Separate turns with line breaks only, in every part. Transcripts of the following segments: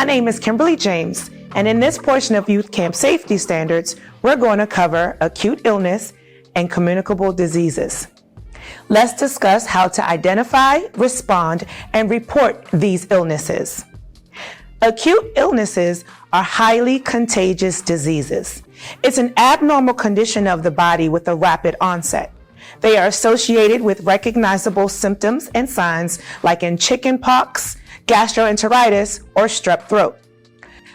My name is Kimberly James, and in this portion of Youth Camp Safety Standards, we're going to cover acute illness and communicable diseases. Let's discuss how to identify, respond, and report these illnesses. Acute illnesses are highly contagious diseases. It's an abnormal condition of the body with a rapid onset. They are associated with recognizable symptoms and signs like in chickenpox, gastroenteritis, or strep throat.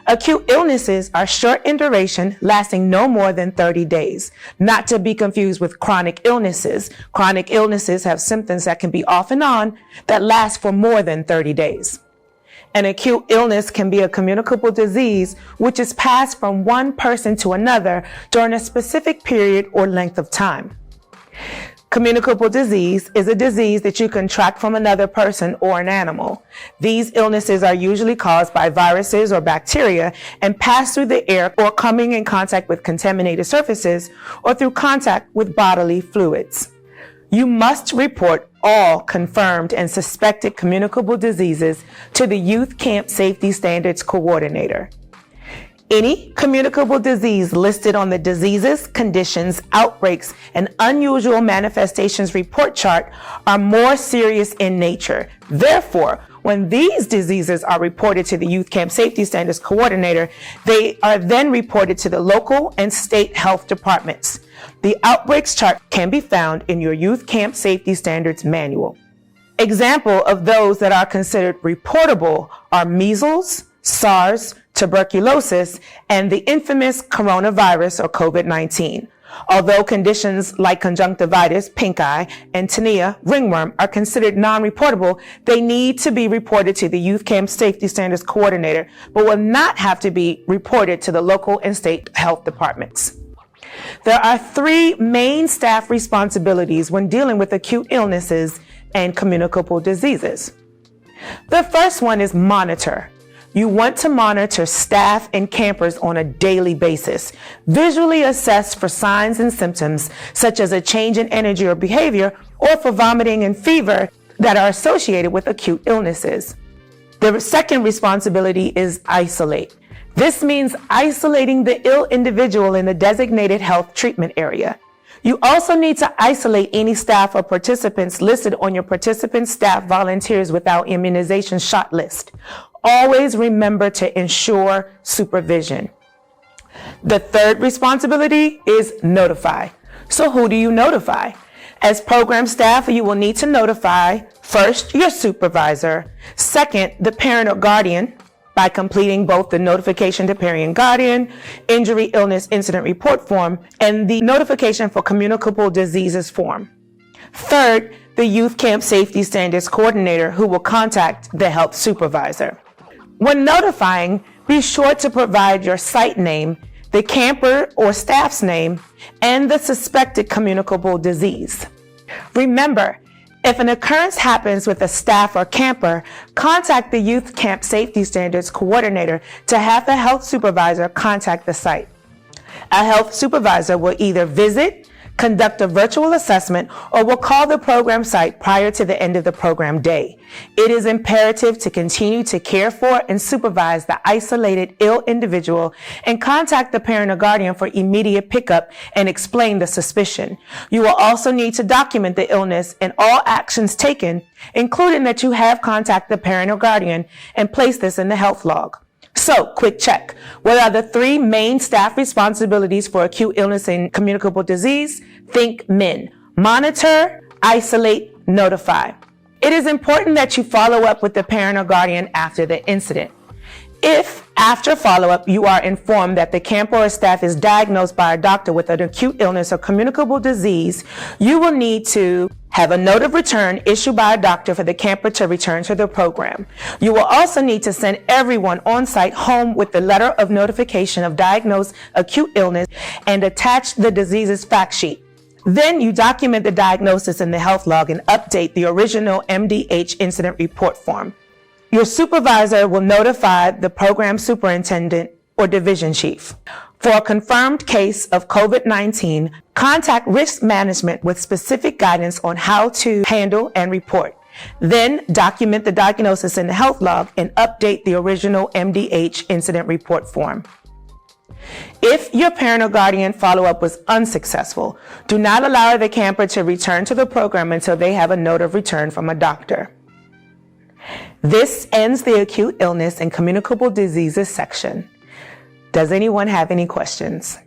Acute illnesses are short in duration, lasting no more than 30 days, not to be confused with chronic illnesses. Chronic illnesses have symptoms that can be off and on that last for more than 30 days. An acute illness can be a communicable disease which is passed from one person to another during a specific period or length of time. Communicable disease is a disease that you contract from another person or an animal. These illnesses are usually caused by viruses or bacteria and pass through the air or coming in contact with contaminated surfaces or through contact with bodily fluids. You must report all confirmed and suspected communicable diseases to the Youth Camp Safety Standards Coordinator. Any communicable disease listed on the Diseases, Conditions, Outbreaks, and Unusual Manifestations report chart are more serious in nature. Therefore, when these diseases are reported to the Youth Camp Safety Standards Coordinator, they are then reported to the local and state health departments. The outbreaks chart can be found in your Youth Camp Safety Standards Manual. Example of those that are considered reportable are measles, SARS, tuberculosis, and the infamous coronavirus or COVID-19. Although conditions like conjunctivitis, pink eye, and tinea, ringworm, are considered non-reportable, they need to be reported to the Youth Camp Safety Standards Coordinator, but will not have to be reported to the local and state health departments. There are three main staff responsibilities when dealing with acute illnesses and communicable diseases. The first one is monitor. You want to monitor staff and campers on a daily basis. Visually assess for signs and symptoms such as a change in energy or behavior or for vomiting and fever that are associated with acute illnesses. The second responsibility is isolate. This means isolating the ill individual in the designated health treatment area. You also need to isolate any staff or participants listed on your participant staff volunteers without immunization shot list. Always remember to ensure supervision. The third responsibility is notify. So who do you notify? As program staff, you will need to notify first your supervisor, second the parent or guardian by completing both the notification to parent and guardian, injury, illness, incident report form, and the notification for communicable diseases form. Third, the Youth Camp Safety Standards Coordinator who will contact the health supervisor. When notifying, be sure to provide your site name, the camper or staff's name, and the suspected communicable disease. Remember, if an occurrence happens with a staff or camper, contact the Youth Camp Safety Standards Coordinator to have the health supervisor contact the site. A health supervisor will either visit, conduct a virtual assessment, or will call the program site prior to the end of the program day. It is imperative to continue to care for and supervise the isolated ill individual and contact the parent or guardian for immediate pickup and explain the suspicion. You will also need to document the illness and all actions taken, including that you have contacted the parent or guardian, and place this in the health log. So, quick check. What are the three main staff responsibilities for acute illness and communicable disease? Think MIN. Monitor, isolate, notify. It is important that you follow up with the parent or guardian after the incident. If, after follow-up, you are informed that the camper or staff is diagnosed by a doctor with an acute illness or communicable disease, you will need to have a note of return issued by a doctor for the camper to return to the program. You will also need to send everyone on site home with the letter of notification of diagnosed acute illness and attach the disease's fact sheet. Then you document the diagnosis in the health log and update the original MDH incident report form. Your supervisor will notify the program superintendent or division chief. For a confirmed case of COVID-19, contact risk management with specific guidance on how to handle and report. Then document the diagnosis in the health log and update the original MDH incident report form. If your parent or guardian follow-up was unsuccessful, do not allow the camper to return to the program until they have a note of return from a doctor. This ends the acute illness and communicable diseases section. Does anyone have any questions?